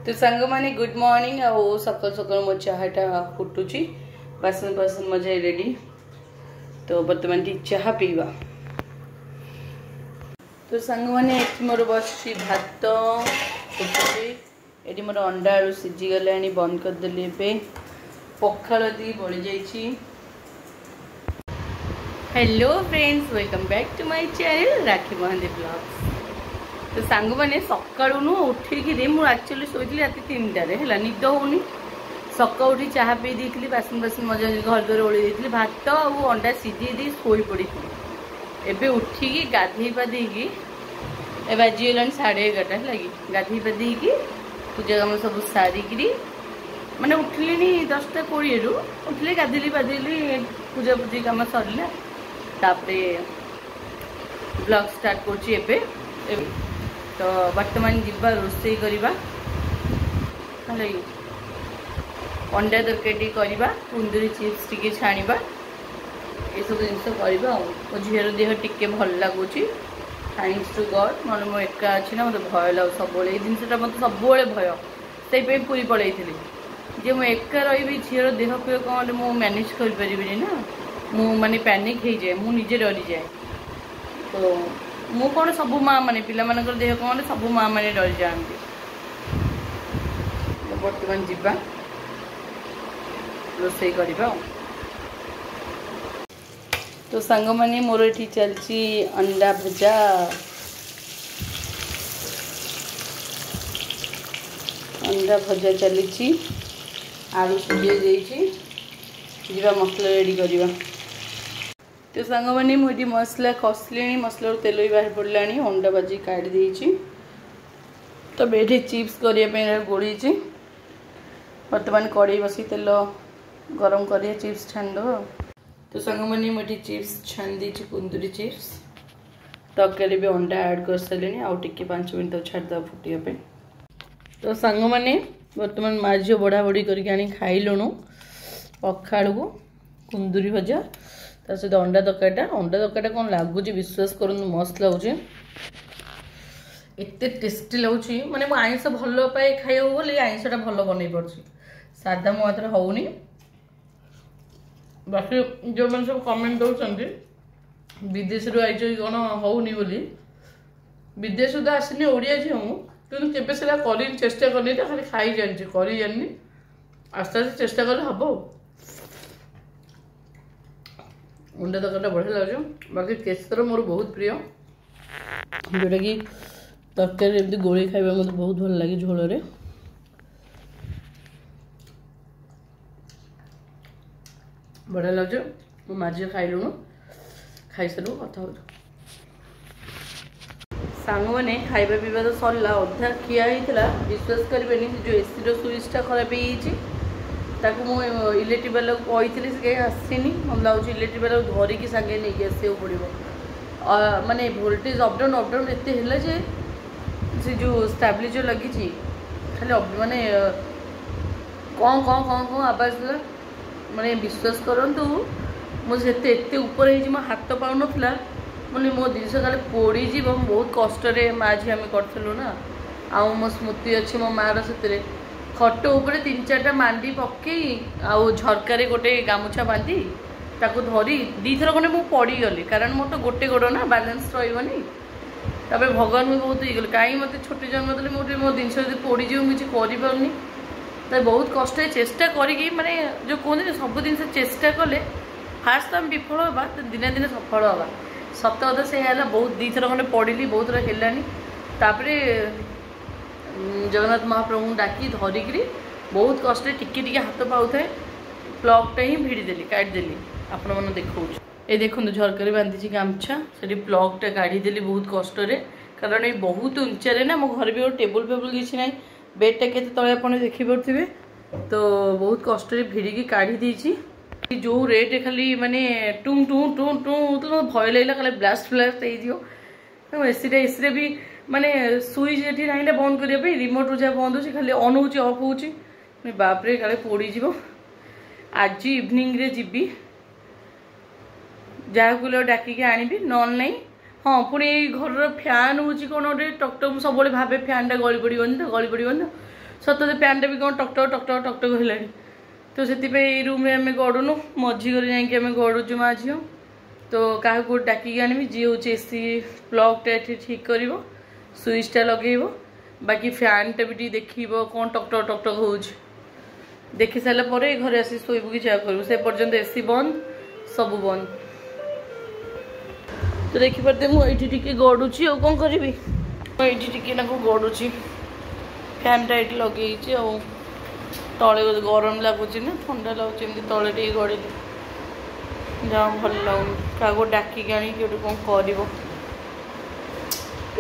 तो सांग माने गुड मॉर्निंग आ सकाल सकाल मो चाहाटा फुटुची बासन बासन मजा रेडी। तो बर्तमान टी चाहा पीवा। तो सांग माने मोर बस भात फुटुची एटी मोर अंडा आलू सिझी गलानी बंद कर देली पे पखाल दी बळी जाईची। Hello friends, welcome back to my channel Rakhi Mohanty vlogs. तो सांग मैंने सकाळू नु उठिकी एक्चुअली शोली रात 3टार है निद होनी सका उठी चाह पी दी बासन बासन मजा घर द्वार ओढ़ी दी भात और अंडा सीझे दी शोई पड़ी एबे उठिकी गाधे पाधेकी ए बाजीगला 11:30 लगी गाधे पाधेकी पूजा कम सब सारिकी माने उठिले 10:20 उठिले गाधेली पाधेली पूजा पूजी कम सरला तापरे ब्लॉग स्टार्ट कर। तो वर्तमान जीवा रोषे करवा अंडा तरकारी करवा कुंदरी चिप्स टी छाणवा ये सब जिनस करवा। मो झीर देह टिके भल लगुच थैंक्स टू गॉड ना मो एका अच्छी ना मतलब भय लग सब जिनसा मतलब सब भय से पूरी पलि जे मुझे एका रही झीर देह पे कौन मु मैनेज कर ना मु माने पैनिक हो जाए मुझे डरी जाए। तो मु कौन सबू माँ मैंने पिला मानकर देह कौन सबू माँ मैंने डरी जाती। बर्तमान जीवा रोषे करवा। तो सांग माने मोर ये चलती अंडा भजा चली आलू सिझे जीवा मसला रेडी करवा। तो सांग मैंने मुझे मसला कसले मसला तेल भी बाहर पड़ा अंडा भाजी काट देती। तो बेटे चिप्स करने गोड़ी बर्तमान कड़े बस तेल गरम कर चिप्स छाण दो। तो सांग मैंने मुझे चिप्स छाण दी कुंदरी चिप्स तरकारी भी अंडा ऐड कर सारे आउ टे 5 मिनट छाड़द फुटे। तो सांग मैंने बर्तमान माँ झील बड़ा बड़ी करके खाइलुणु पखाड़ को कुंदरी भजा ता सहित अंडा तरकारीटा कौन लगुच विश्वास करूँ मस्त लगुच एत टेस्टी लगुच माने मु आइंस भल पाए खाइबो बोली आइंसटा भल बन पार्छ सादा मो हाथ होनी। बाकी जो मैंने सब कमेंट दौरान विदेश रू आई कौन होनी बोली विदेश तो आसनी ओडिया झी हूँ कि चेष्टा करनी खाली खाई जानी कर जानी आस्ते आस्ते चेष्टा कले हम। अंडा तरकारीटा बढ़िया लगे। बाकी केसर मोर बहुत प्रिय जोटा कि तरकारी एमती गोली खाइबा मत बहुत भल लगे झोल बढ़िया लगे। मो माझे खाइलुणु खाई सारू कथा हो सांग मैंने खाइबा पीवा तो सरला अधा खिया होता विश्वास करें जो एसी स्विचटा खराब हो इलेक्ट्रिक वाला कही से आसनी मतलब लगे इलेक्ट्रिक वाला धरिकी सागे नहीं आसो पड़ो माने वोल्टेज अपडाउन एत से जो स्टेबलाइजर लगी खाली माने कौन कौन कौन कौन आवाज देला माने विश्वास करंतु मुझे एत ऊपर मो हाथ पाऊन बोली मो जिस काले पोड़ी बहुत कष्ट माँ झी आम करूँ ना आउ मो स्मृति अच्छी मो मार से खट उपर 3-4टा मांडी पकई आउ झरकार गोटे गामुछा बांधी ताको धरी 2 थर खंडे मुझे पड़गली कारण मोर तो गोटे गोड़ ना बालांस रही भगवान भी बहुत ये कहीं मत छोटे जन्म देले मोटे मो जिन पड़ी किसी करनी तो बहुत कष्ट चेष्टा करी माने जो कहते सब जिन चेष्टा कले फास्ट तो आम विफल हाँ दिने दिने सफल हाँ सत कथा से बहुत 2 थर खंडे पड़ी बहुत थर है जगन्नाथ महाप्रभु डाकी धरिकी बहुत कष्ट टिके हाथ पाऊे प्लगटा ही भिड़देली काटिदेली आपण मैंने देखा ये देखो झरकार बांधी गामछा से प्लगटा काढ़ीदेली बहुत कष्ट कारण ये बहुत उच्चारे ना मो घर भी टेबुल फेबुल किसी ना बेडटा के तले आप देखिपे तो बहुत कष्ट भिड़िकी काढ़ी देती जो रेट खाली माने टू टू टू टू तो भय लगे खाली ब्लास्ट फ्लास्ट हो एसी भी माने सुईच ये ना बंद करने रिमोट रू जहाँ बंद हो खाली ऑन हो ऑफ हो बापरे काले पोड़ीज आज इवनिंग रे जीवी जहाँ कूलर डाकिकी आनी ना ना हाँ पुणी घर फैन हूँ कौन गोटे टकटक सब भावे फैनटा गली पड़ोनी तो गली पड़ोनी तो सतते फैन भी कौन टकटक टकटक टकटक है तो से रूम आम गड़ुनु मझी घर जाकि गड़ुचु माँ झील तो क्या डाकिक आनी जी हूँ एसी प्लगटा ठीक कर स्विचटा लगे बाकी फैनटा भी देख कौन टकटक टकटक हो देखी सारापर घर आसी शोबू कि कर से पर्यंत एसी बंद सब बंद तो देखिपारे मुझे गड़ुची और कौन करी मुझे गड़ुची फैनटा ये लगे तले गरम लगुच ना ठंडा लगुच तले टे गड़े जहाँ भल लगुन क्या डाकिक आनी कौन कर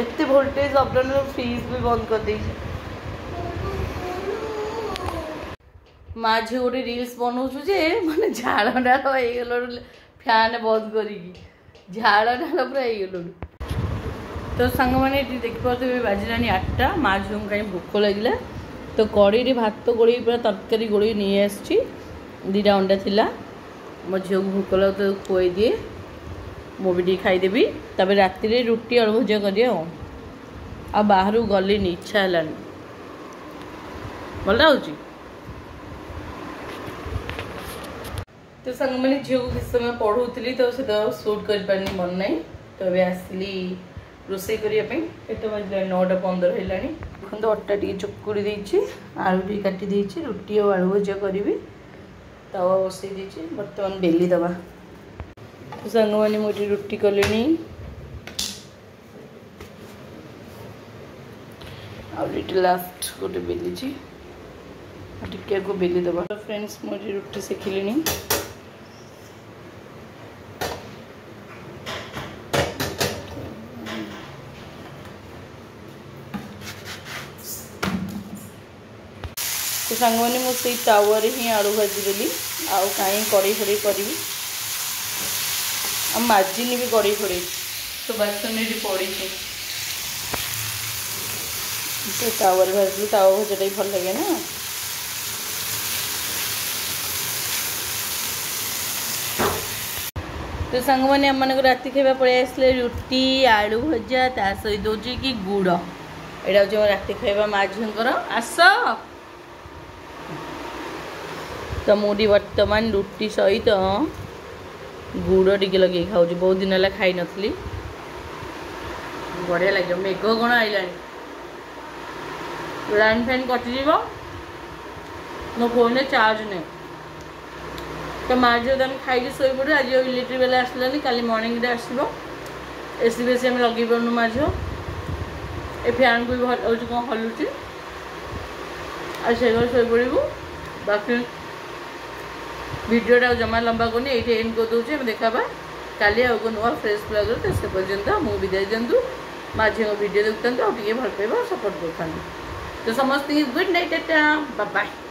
एत वोल्टेज अपडाउन फ्रिज भी बंद कर दे माँ झी गोटे रिल्स बनाऊँ जे माने झाड़ डाल हो फैन बंद कर झाड़ डाल पूरा हो तो सांग मैंने देखिए बाजिलानी 8टा माँ झील कहीं भोक लगे तो कड़े भात गोड़े पूरा तरकारी गोड़े नहीं आसी 2टा अंडा थिला मो झील को भोक लगे तो खुई दिए मुझे खाईदेवी तब राति रुटी आलू भजा कर बाहर गली इच्छा है भल लगे तो सांग मैंने झील को किस समय पढ़ाऊली तो से सुट कर पानी मन ना तो अभी आसली रोसे करने एट बजे 9:15 है देखो अटा टी चकुड़ी देती आलू टी काटी देती रुटी और आलू भजा करी तवा बसई देती बर्तमान बेली दबा तो सांग मैंने मुझे रुटी कले लास्ट गोटे बेली टिके को बेली दबा तो फ्रेंड्स मुझे रुटी सेकिली तो सांग मैंने मुझे तावर ही आलू भाजीदेली आउ कहीं कड़े फड़े करी मार्जिन भी कड़े फड़े तो बासन पड़ी तो तावर भाजली तावा भजाटा भल लगे ना तो सांग मैंने आम मानक राति खाଇବା पड़े आसले रुटी आलू भजा ता सहित हूँ कि गुड़ यहाँ हूँ राति खाଇବା माँ झील आस तो मुझे बर्तमान रुटी सहित गुड़ टिके लगे खाऊ बहुत दिन है खाई नी बढ़िया लगे मेघ कौन आईला लाइन फैन कटिज मो फोन में चार्ज नहीं तो माँ झील आम खाई शो पड़े आज इलेक्ट्रिक बेला आसलानी काली मर्णिंग आसो एसी बेसी आम लगे पार्नु माँ झील ए फैन को भी भल हो कौन हलुची आज से घर शो पड़ू बाकी वीडियोटा जमा लंबा करनी ये एंड कर दूसरे देखा काली आगे नुआ फ्रेश ब्लॉग तो से पर्यंत मुझे विदाय दिंतु माँ झील वीडियो देखते भल पाइबा सपोर्ट करता तो समस्त good night tata bye bye.